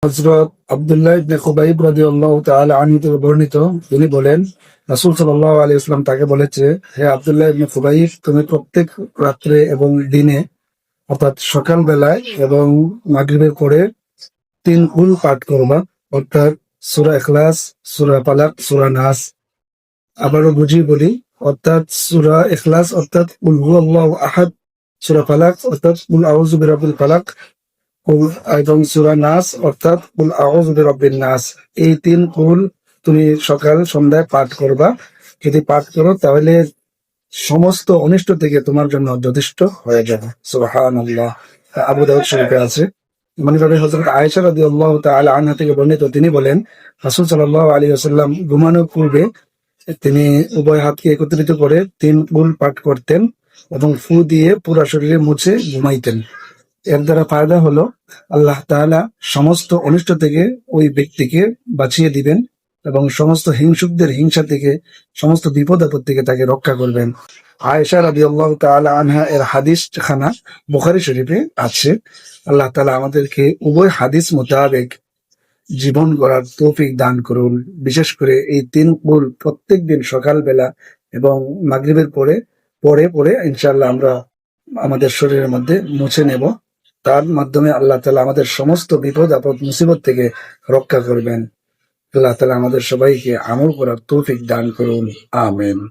হযরত আব্দুল্লাহ ইবনে খুবাইব রাদিয়াল্লাহু তাআলা আনহু থেকে বর্ণিত, তিনি বলেন, রাসূল সাল্লাল্লাহু আলাইহি ওয়াসাল্লাম তাকে বলেছে, হে আব্দুল্লাহ ইবনে খুবাইব, তুমি প্রত্যেক রাত্রে এবং দিনে অর্থাৎ সকাল বেলায় এবং মাগরিবের পরে ৩ কুল পাঠ করবা, অর্থাৎ সূরা ইখলাস, সূরা ফালাক, সূরা নাস। আবারও বুঝিয়ে বলি, অর্থাৎ সূরা ইখলাস অর্থাৎ কুল হুয়াল্লাহু আহাদ, সূরা ফালাক অর্থাৎ কুল আউযু বিরাব্বিল ফালাক এবং সূরা নাস অর্থাৎ কুল আউযু বিরাব্বিন নাস। এই ৩ কুল তুমি সকাল সন্ধ্যায় পাঠ করবা। যদি পাঠ করো তাহলে সমস্ত অনিষ্ট থেকে তোমার জন্য যথেষ্ট হয়ে যাবে। সুবহানাল্লাহ। আবু দাউদ শরীফে আছে। এমনিভাবে হযরত আয়েশা রাদিয়াল্লাহু তাআলা আনহা থেকে বর্ণিত, তিনি বলেন, রাসূল সাল্লাল্লাহু আলাইহি ওয়াসাল্লাম ঘুমানোর পূর্বে তিনি উভয় হাতকে একত্রিত করে ৩ কুল পাঠ করতেন এবং ফু দিয়ে পুরা শরীরে মুছে ঘুমাইতেন। এর দ্বারা ফায়দা হলো, আল্লাহ তাআলা সমস্ত অনিষ্ট থেকে ওই ব্যক্তিকে বাঁচিয়ে দিবেন এবং সমস্ত হিংসুকদের হিংসা থেকে, সমস্ত বিপদ আপদ থেকে তাকে রক্ষা করবেন। আয়েশা রাদিয়াল্লাহু তাআলা আনহা এর হাদিস খানা বুখারী শরীফে আছে। আল্লাহ তাআলা আমাদেরকে উভয় হাদিস মোতাবেক জীবন গড়ার তৌফিক দান করুন। বিশেষ করে এই ৩ কুল প্রত্যেকদিন সকালবেলা এবং মাগরিবের পরে পরে পরে ইনশাআল্লাহ আমরা আমাদের শরীরের মধ্যে মুছে নেব। তার মাধ্যমে আল্লাহ তাআলা আমাদের সমস্ত বিপদ আপদ মুসিবত থেকে রক্ষা করবেন। আল্লাহ তাআলা আমাদের সবাইকে আমল করার তৌফিক দান করুন। আমিন।